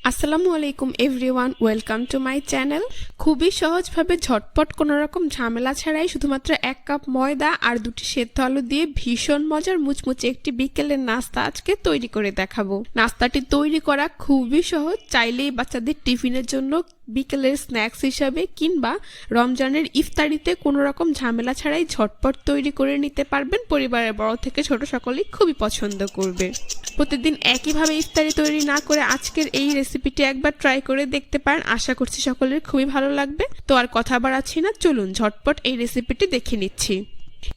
আসসালামু আলাইকুম everyone, welcome to my channel. খুবই সহজভাবে ঝটপট কোনো রকম ঝামেলা ছাড়াই শুধুমাত্র 1 কাপ ময়দা আর 2টি সেদ্ধ আলু দিয়ে ভীষণ মজার মুচমুচে একটি বিকেলের নাস্তা আজকে তৈরি করে দেখাবো। নাস্তাটি তৈরি করা খুবই সহজ, চাইলেই বাচ্চাদের টিফিনের জন্য, বিকেলের স্ন্যাক্স হিসাবে কিংবা রমজানের ইফতারিতে কোনো রকম ঝামেলা ছাড়াই ঝটপট তৈরি করে নিতে পারবেন। পরিবারের বড় থেকে ছোট সকলেই খুবই পছন্দ করবে। প্রতিদিন একইভাবে ইফতারি তৈরি না করে আজকের এই রেসিপিটি একবার ট্রাই করে দেখতে পারেন। আশা করছি সকলের খুবই ভালো লাগবে। তো আর কথা বাড়াচ্ছি না, চলুন ঝটপট এই রেসিপিটি দেখে নিচ্ছি।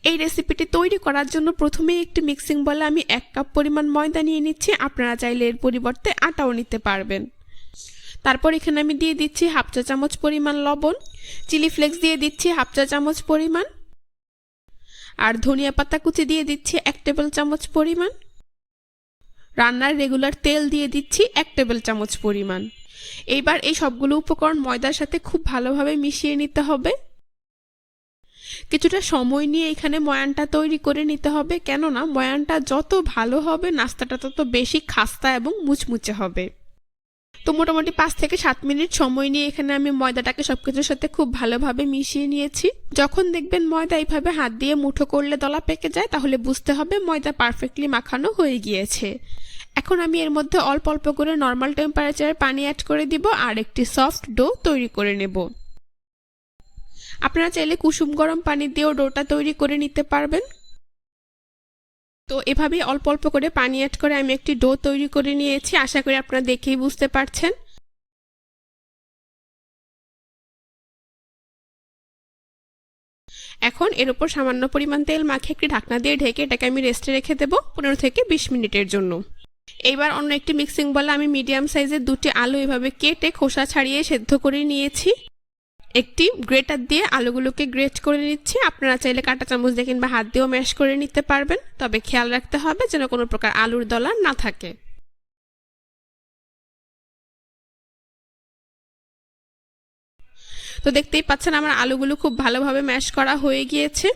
এই রেসিপিটি তৈরি করার জন্য প্রথমেই একটি মিক্সিং বলে আমি 1 কাপ পরিমাণ ময়দা নিয়ে নিচ্ছি। আপনারা চাইলে এর পরিবর্তে আটাও নিতে পারবেন। তারপর এখানে আমি দিয়ে দিচ্ছি 1/2 চা চামচ পরিমাণ লবণ, চিলি ফ্লেক্স দিয়ে দিচ্ছি 1/2 চা চামচ পরিমাণ, আর ধনিয়া পাতা কুচি দিয়ে দিচ্ছি 1 টেবিল চামচ পরিমাণ। রান্নার রেগুলার তেল দিয়ে দিচ্ছি 1 টেবিল চামচ পরিমাণ। এইবার এই সবগুলো উপকরণ ময়দার সাথে খুব ভালোভাবে মিশিয়ে নিতে হবে। কিছুটা সময় নিয়ে এখানে ময়ানটা তৈরি করে নিতে হবে, কেননা ময়ানটা যত ভালো হবে নাস্তাটা তত বেশি খাস্তা এবং মুচমুচে হবে। তো মোটামুটি 5 থেকে 7 মিনিট সময় নিয়ে এখানে আমি ময়দাটাকে সবকিছুর সাথে খুব ভালোভাবে মিশিয়ে নিয়েছি। যখন দেখবেন ময়দা এইভাবে হাত দিয়ে মুঠো করলে দলা পেকে যায়, তাহলে বুঝতে হবে ময়দা পারফেক্টলি মাখানো হয়ে গিয়েছে। এখন আমি এর মধ্যে অল্প অল্প করে নর্মাল টেম্পারেচারে পানি অ্যাড করে দিব আর একটি সফট ডো তৈরি করে নেব। আপনারা চাইলে কুসুম গরম পানি দিয়েও ডোটা তৈরি করে নিতে পারবেন। তো এভাবেই অল্প অল্প করে পানি অ্যাড করে আমি একটি ডো তৈরি করে নিয়েছি। আশা করি আপনারা দেখেই বুঝতে পারছেন। এখন এর উপর সামান্য পরিমাণ তেল মাখিয়ে একটি ঢাকনা দিয়ে ঢেকে এটাকে আমি রেস্টে রেখে দেব 15 থেকে 20 মিনিটের জন্য। এইবার অন্য একটি মিক্সিং বলে আমি মিডিয়াম সাইজের 2টি আলু এভাবে কেটে খোসা ছাড়িয়ে সেদ্ধ করে নিয়েছি। একটি গ্রেটার দিয়ে আলুগুলোকে গ্রেট করে নিচ্ছি। আপনারা চাইলে কাঁটা চামচ দিয়ে কিংবা হাত দিয়েও ম্যাশ করে নিতে পারবেন, তবে খেয়াল রাখতে হবে যেন কোনো প্রকার আলুর দলা না থাকে। তো দেখতেই পাচ্ছেন আমার আলুগুলো খুব ভালোভাবে ম্যাশ করা হয়ে গিয়েছে।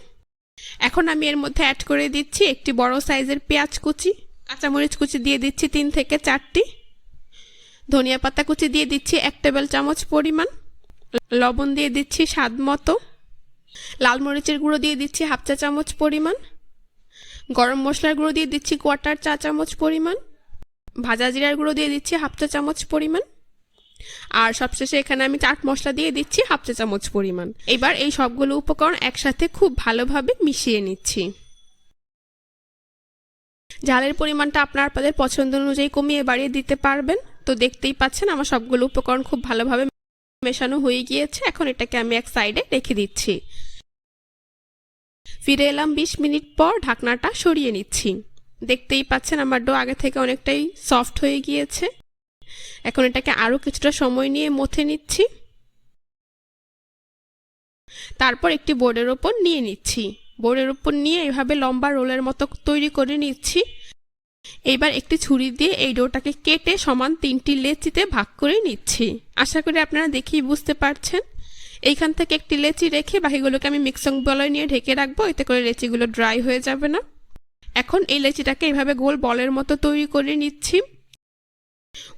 এখন আমি এর মধ্যে অ্যাড করে দিচ্ছি একটি বড় সাইজের পেঁয়াজ কুচি, কাঁচামরিচ কুচি দিয়ে দিচ্ছি 3 থেকে 4টি, ধনিয়া পাতা কুচি দিয়ে দিচ্ছি 1 টেবিল চামচ পরিমাণ, লবণ দিয়ে দিচ্ছি স্বাদ মতো, লাল মরিচের গুঁড়ো দিয়ে দিচ্ছি 1/2 চা চামচ পরিমাণ, গরম মশলার গুঁড়ো দিয়ে দিচ্ছি 1/4 চা চামচ পরিমাণ, ভাজা জিরার গুঁড়ো দিয়ে দিচ্ছি 1/2 চা চামচ পরিমাণ, আর সবশেষে এখানে আমি চাট মশলা দিয়ে দিচ্ছি 1/2 চা চামচ পরিমাণ। এবার এই সবগুলো উপকরণ একসাথে খুব ভালোভাবে মিশিয়ে নিচ্ছি। ঝালের পরিমাণটা আপনাদের পছন্দ অনুযায়ী কমিয়ে বাড়িয়ে দিতে পারবেন। তো দেখতেই পাচ্ছেন আমার সবগুলো উপকরণ খুব ভালোভাবে মেশানো হয়ে গিয়েছে। এখন এটাকে আমি এক সাইডে রেখে দিচ্ছি। ফিরে এলাম 20 মিনিট পর, ঢাকনাটা সরিয়ে নিচ্ছি। দেখতেই পাচ্ছেন আমার ডো আগে থেকে অনেকটাই সফট হয়ে গিয়েছে। এখন এটাকে আরো কিছুটা সময় নিয়ে মথে নিচ্ছি। তারপর একটি বোর্ডের উপর নিয়ে নিচ্ছি। বোর্ডের উপর নিয়ে এভাবে লম্বা রোলের মতো তৈরি করে নিচ্ছি। এইবার একটি ছুরি দিয়ে এই ডোটাকে কেটে সমান 3টি লেচিতে ভাগ করে নিচ্ছি। আশা করি আপনারা দেখেই বুঝতে পারছেন। এইখান থেকে একটি লেচি রেখে বাকিগুলোকে আমি মিক্সিং বলে নিয়ে ঢেকে রাখবো, এতে করে লেচিগুলো ড্রাই হয়ে যাবে না। এখন এই লেচিটাকে এইভাবে গোল বলের মতো তৈরি করে নিচ্ছি।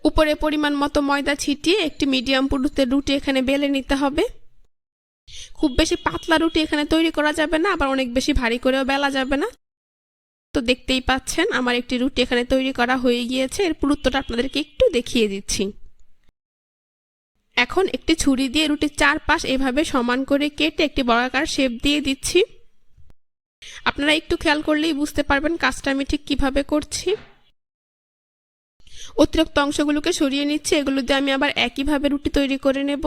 উপরে পরিমাণ মতো ময়দা ছিটিয়ে একটি মিডিয়াম পুরুত্বের রুটি এখানে বেলে নিতে হবে। খুব বেশি পাতলা রুটি এখানে তৈরি করা যাবে না, আবার অনেক বেশি ভারী করেও বেলা যাবে না। তো দেখতেই পাচ্ছেন আমার একটি রুটি এখানে তৈরি করা হয়ে গিয়েছে। এর পুরুত্বটা আপনাদেরকে একটু দেখিয়ে দিচ্ছি। এখন একটি ছুরি দিয়ে রুটির চারপাশ এভাবে সমান করে কেটে একটি বর্গাকার শেপ দিয়ে দিচ্ছি। আপনারা একটু খেয়াল করলেই বুঝতে পারবেন কাজটা আমি ঠিক কিভাবে করছি। অতিরিক্ত অংশগুলোকে সরিয়ে নিচ্ছি। এগুলো দিয়ে আমি আবার একইভাবে রুটি তৈরি করে নেব।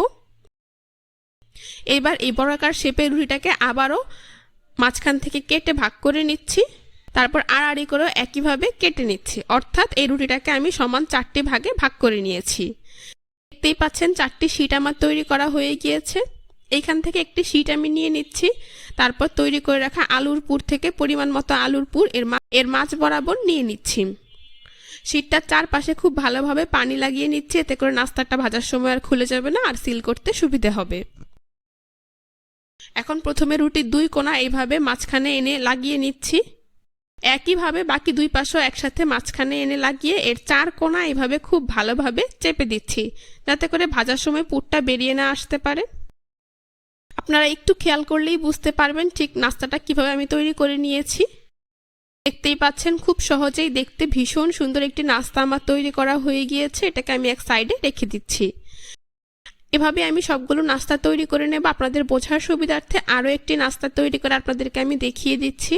এবার এই বর্গাকার শেপের রুটিটাকে আবারও মাঝখান থেকে কেটে ভাগ করে নিচ্ছি। তারপর আড়াআড়ি করে একইভাবে কেটে নিচ্ছি, অর্থাৎ এই রুটিটাকে আমি সমান 4টি ভাগে ভাগ করে নিয়েছি। দেখতেই পাচ্ছেন 4টি শীট আমার তৈরি করা হয়ে গিয়েছে। এইখান থেকে একটি শীট আমি নিয়ে নিচ্ছি। তারপর তৈরি করে রাখা আলুর পুর থেকে পরিমাণ মতো আলুর পুর এর মাঝ বরাবর নিয়ে নিচ্ছি। শীটটার চারপাশে খুব ভালোভাবে পানি লাগিয়ে নিচ্ছি, এতে করে নাস্তাটা ভাজার সময় আর খুলে যাবে না, আর সিল করতে সুবিধে হবে। এখন প্রথমে রুটির 2 কোণা এইভাবে মাঝখানে এনে লাগিয়ে নিচ্ছি। একইভাবে বাকি দুই পাশও একসাথে মাঝখানে এনে লাগিয়ে এর 4 কোণা এভাবে খুব ভালোভাবে চেপে দিচ্ছি, যাতে করে ভাজার সময় পুরটা বেরিয়ে না আসতে পারে। আপনারা একটু খেয়াল করলেই বুঝতে পারবেন ঠিক নাস্তাটা কিভাবে আমি তৈরি করে নিয়েছি। দেখতেই পাচ্ছেন খুব সহজেই দেখতে ভীষণ সুন্দর একটি নাস্তা আমার তৈরি করা হয়ে গিয়েছে। এটাকে আমি এক সাইডে রেখে দিচ্ছি। এভাবে আমি সবগুলো নাস্তা তৈরি করে নেব। আপনাদের বোঝার সুবিধার্থে আরও একটি নাস্তা তৈরি করে আপনাদেরকে আমি দেখিয়ে দিচ্ছি।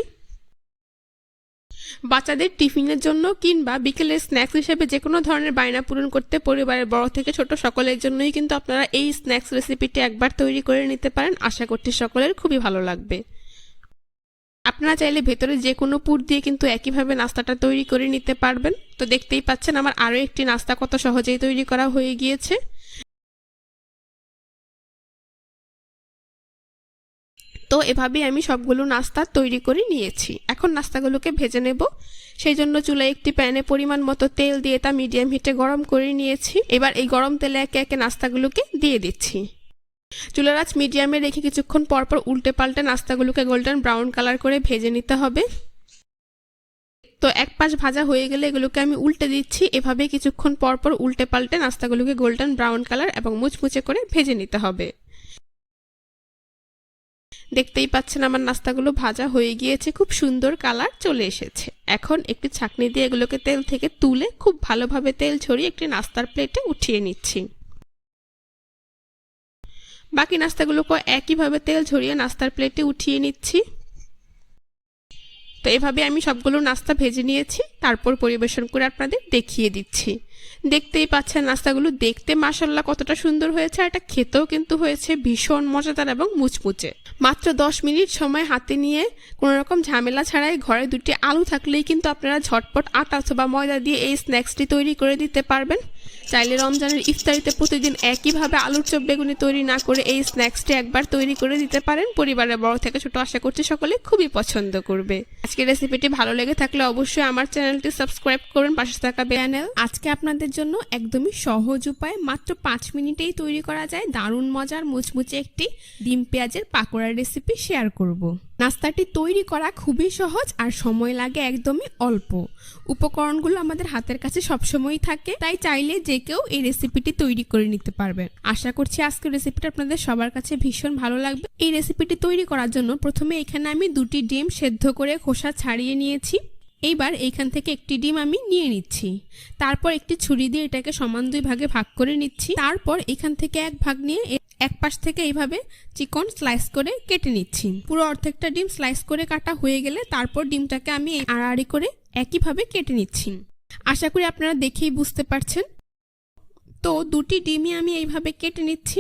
বাচ্চাদের টিফিনের জন্য কিংবা বিকেলের স্ন্যাক্স হিসেবে যে কোনো ধরনের বায়না পূরণ করতে পরিবারের বড় থেকে ছোট সকলের জন্যই কিন্তু আপনারা এই স্ন্যাক্স রেসিপিটি একবার তৈরি করে নিতে পারেন। আশা করছি সকলের খুবই ভালো লাগবে। আপনারা চাইলে ভেতরে যে কোনো পুর দিয়ে কিন্তু একইভাবে নাস্তাটা তৈরি করে নিতে পারবেন। তো দেখতেই পাচ্ছেন আমার আরও একটি নাস্তা কত সহজেই তৈরি করা হয়ে গিয়েছে। তো এভাবেই আমি সবগুলো নাস্তা তৈরি করে নিয়েছি। এখন নাস্তাগুলোকে ভেজে নেব। সেই জন্য চুলায় একটি প্যানে পরিমাণ মতো তেল দিয়ে তা মিডিয়াম হিটে গরম করে নিয়েছি। এবার এই গরম তেলে একে একে নাস্তাগুলোকে দিয়ে দিচ্ছি। চুলার আঁচ মিডিয়ামে রেখে কিছুক্ষণ পরপর উল্টে পাল্টে নাস্তাগুলোকে গোল্ডেন ব্রাউন কালার করে ভেজে নিতে হবে। তো এক পাশ ভাজা হয়ে গেলে এগুলোকে আমি উল্টে দিচ্ছি। এভাবে কিছুক্ষণ পরপর উল্টে পাল্টে নাস্তাগুলোকে গোল্ডেন ব্রাউন কালার এবং মুচমুচে করে ভেজে নিতে হবে। দেখতেই পাচ্ছেন আমার নাস্তাগুলো ভাজা হয়ে গিয়েছে, খুব সুন্দর কালার চলে এসেছে। এখন একটি ছাঁকনি দিয়ে এগুলোকে তেল থেকে তুলে খুব ভালোভাবে তেল ছড়িয়ে একটি নাস্তার প্লেটে উঠিয়ে নিচ্ছি। বাকি নাস্তাগুলোকে একইভাবে তেল ঝরিয়ে নাস্তার প্লেটে উঠিয়ে নিচ্ছি। তো এভাবে আমি সবগুলো নাস্তা ভেজে নিয়েছি, তারপর পরিবেশন করে আপনাদের দেখিয়ে দিচ্ছি। দেখতেই পাচ্ছেন নাস্তাগুলো দেখতে মাশাআল্লাহ কতটা সুন্দর হয়েছে, আর এটা খেতেও কিন্তু হয়েছে ভীষণ মজাদার এবং মুচমুচে। মাত্র 10 মিনিট সময় হাতে নিয়ে কোনো রকম ঝামেলা ছাড়াই ঘরে দুটি আলু থাকলেই কিন্তু আপনারা ঝটপট আটা অথবা ময়দা দিয়ে এই স্ন্যাক্সটি তৈরি করে দিতে পারবেন। চাইলে রমজানের ইফতারিতে প্রতিদিন একইভাবে আলুর চপ বেগুনি তৈরি না করে এই স্ন্যাক্সটি একবার তৈরি করে দিতে পারেন। পরিবারের বড় থেকে ছোট আশা করছি সকলে খুবই পছন্দ করবে। আজকের রেসিপিটি ভালো লেগে থাকলে অবশ্যই আমার চ্যানেলটি সাবস্ক্রাইব করুন, পাশে থাকা চ্যানেল। আজকে আপনাদের জন্য একদমই সহজ উপায় মাত্র 5 মিনিটেই তৈরি করা যায় দারুণ মজার মুচমুচে একটি ডিম পেঁয়াজের পাকোড়ার রেসিপি শেয়ার করব। নাস্তাটি তৈরি করা খুবই সহজ আর সময় লাগে একদমই অল্প। উপকরণগুলো আমাদের হাতের কাছে সবসময়ই থাকে, তাই চাইলে যে কেউ এই রেসিপিটি তৈরি করে নিতে পারবেন। আশা করছি আজকের রেসিপিটা আপনাদের সবার কাছে ভীষণ ভালো লাগবে। এই রেসিপিটি তৈরি করার জন্য প্রথমে এখানে আমি 2টি ডিম সেদ্ধ করে খোসা ছাড়িয়ে নিয়েছি। এইবার এইখান থেকে একটি ডিম আমি নিয়ে নিচ্ছি। তারপর একটি ছুরি দিয়ে এটাকে সমান 2 ভাগে ভাগ করে নিচ্ছি। তারপর এখান থেকে এক ভাগ নিয়ে এক পাশ থেকে এইভাবে চিকন স্লাইস করে কেটে নিচ্ছি। পুরো অর্ধেকটা ডিম স্লাইস করে কাটা হয়ে গেলে তারপর ডিমটাকে আমি আড়াআড়ি করে একইভাবে কেটে নিচ্ছি। আশা করি আপনারা দেখেই বুঝতে পারছেন। তো 2টি ডিমই আমি এইভাবে কেটে নিচ্ছি।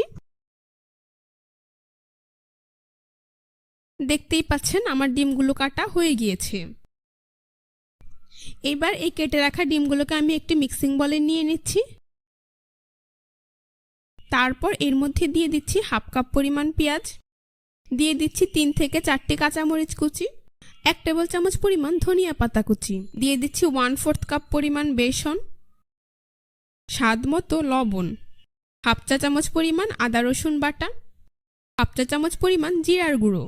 দেখতেই পাচ্ছেন আমার ডিমগুলো কাটা হয়ে গিয়েছে। এবার এই কেটে রাখা ডিমগুলোকে আমি একটি মিক্সিং বলে নিয়ে নিচ্ছি। তারপর এর মধ্যে দিয়ে দিচ্ছি 1/2 কাপ পরিমাণ পেঁয়াজ, দিয়ে দিচ্ছি 3 থেকে 4টি কাঁচামরিচ কুচি, 1 টেবিল চামচ পরিমাণ ধনিয়া পাতা কুচি, দিয়ে দিচ্ছি 1/4 কাপ পরিমাণ বেসন, স্বাদ মতো লবণ, 1/2 চা চামচ পরিমাণ আদা রসুন বাটা, 1/2 চা চামচ পরিমাণ জিরার গুঁড়ো,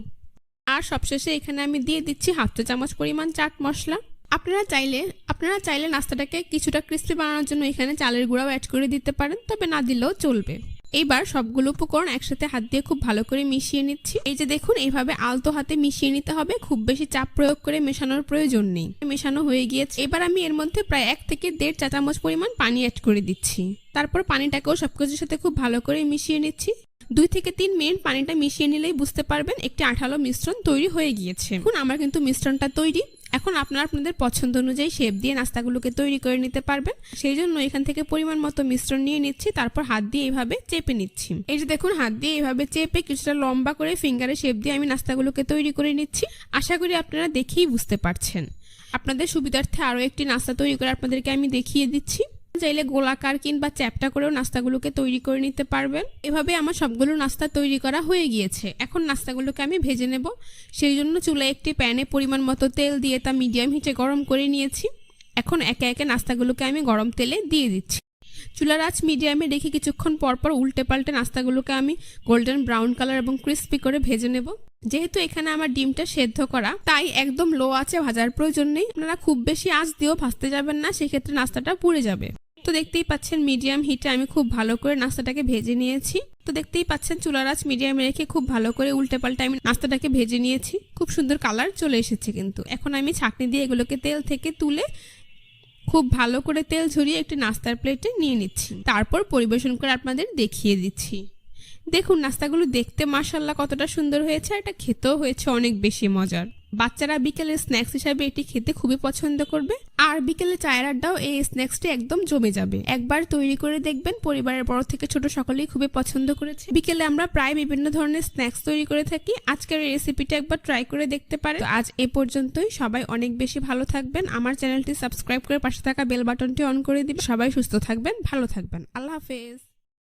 আর সবশেষে এখানে আমি দিয়ে দিচ্ছি 1/2 চা চামচ পরিমাণ চাট মশলা। আপনারা চাইলে নাস্তাটাকে কিছুটা ক্রিস্পি বানানোর জন্য এখানে চালের গুঁড়াও অ্যাড করে দিতে পারেন, তবে না দিলেও চলবে। এইবার সবগুলো উপকরণ একসাথে হাত দিয়ে খুব ভালো করে মিশিয়ে নিচ্ছি। এই যে দেখুন, এইভাবে আলতো হাতে মিশিয়ে নিতে হবে, খুব বেশি চাপ প্রয়োগ করে মেশানোর প্রয়োজন নেই। মেশানো হয়ে গিয়েছে। এবার আমি এর মধ্যে প্রায় 1 থেকে 1.5 চা চামচ পরিমাণ পানি অ্যাড করে দিচ্ছি। তারপর পানিটাকেও সবকিছুর সাথে খুব ভালো করে মিশিয়ে নিচ্ছি। 2 থেকে 3 মিনিট পানিটা মিশিয়ে নিলেই বুঝতে পারবেন একটি আঠালো মিশ্রণ তৈরি হয়ে গিয়েছে। এখন আমার কিন্তু মিশ্রণটা তৈরি। এখন আপনারা আপনাদের পছন্দ অনুযায়ী শেপ দিয়ে নাস্তাগুলোকে তৈরি করে নিতে পারবেন। সেই জন্য এখান থেকে পরিমাণ মতো মিশ্রণ নিয়ে নিচ্ছি, তারপর হাত দিয়ে এইভাবে চেপে নিচ্ছি। এই যে দেখুন, হাত দিয়ে এইভাবে চেপে কিছুটা লম্বা করে ফিঙ্গারের শেপ দিয়ে আমি নাস্তাগুলোকে তৈরি করে নিচ্ছি। আশা করি আপনারা দেখেই বুঝতে পারছেন। আপনাদের সুবিধার্থে আরও একটি নাস্তা তৈরি করে আপনাদেরকে আমি দেখিয়ে দিচ্ছি। চাইলে গোলাকার কিংবা চ্যাপ্টা করেও নাস্তাগুলোকে তৈরি করে নিতে পারবেন। এভাবে আমার সবগুলো নাস্তা তৈরি করা হয়ে গিয়েছে। এখন নাস্তাগুলোকে আমি ভেজে নেব। সেই জন্য চুলায় একটি প্যানে পরিমাণ মতো তেল দিয়ে তা মিডিয়াম হিটে গরম করে নিয়েছি। এখন একে একে নাস্তাগুলোকে আমি গরম তেলে দিয়ে দিচ্ছি। চুলার আঁচ মিডিয়ামে রেখে কিছুক্ষণ পরপর উল্টে পাল্টে নাস্তাগুলোকে আমি গোল্ডেন ব্রাউন কালার এবং ক্রিস্পি করে ভেজে নেব। যেহেতু এখানে আমার ডিমটা সেদ্ধ করা, তাই একদম লো আঁচে ভাজার প্রয়োজন নেই। আপনারা খুব বেশি আঁচ দিয়েও ভাজতে যাবেন না, সেক্ষেত্রে নাস্তাটা পুড়ে যাবে। তো দেখতেই পাচ্ছেন মিডিয়াম হিটে আমি খুব ভালো করে নাস্তাটাকে ভেজে নিয়েছি। তো দেখতেই পাচ্ছেন চুলার আঁচ মিডিয়ামে রেখে খুব ভালো করে উল্টে পাল্টে আমি নাস্তাটাকে ভেজে নিয়েছি। খুব সুন্দর কালার চলে এসেছে কিন্তু। এখন আমি ছাঁকনি দিয়ে এগুলোকে তেল থেকে তুলে খুব ভালো করে তেল ঝরিয়ে একটি নাস্তার প্লেটে নিয়ে নিচ্ছি। তারপর পরিবেশন করে আপনাদের দেখিয়ে দিচ্ছি। দেখুন নাস্তাগুলো দেখতে মাশাআল্লাহ কতটা সুন্দর হয়েছে, আর এটা খেতেও হয়েছে অনেক বেশি মজার। বাচ্চারা বিকেলের স্ন্যাক্স হিসাবে এটি খেতে খুবই পছন্দ করবে, আর বিকেলে চায়ের আড্ডাও এই স্ন্যাক্সটি একদম জমে যাবে। একবার তৈরি করে দেখবেন, পরিবারের বড় থেকে ছোট সকলেই খুবই পছন্দ করেছে। বিকেলে আমরা প্রায় বিভিন্ন ধরনের স্ন্যাক্স তৈরি করে থাকি। আজকের এই রেসিপিটা একবার ট্রাই করে দেখতে পারেন। আজ এ পর্যন্তই। সবাই অনেক বেশি ভালো থাকবেন। আমার চ্যানেলটি সাবস্ক্রাইব করে পাশে থাকা বেল বাটনটি অন করে দিবেন। সবাই সুস্থ থাকবেন, ভালো থাকবেন। আল্লাহ হাফেজ।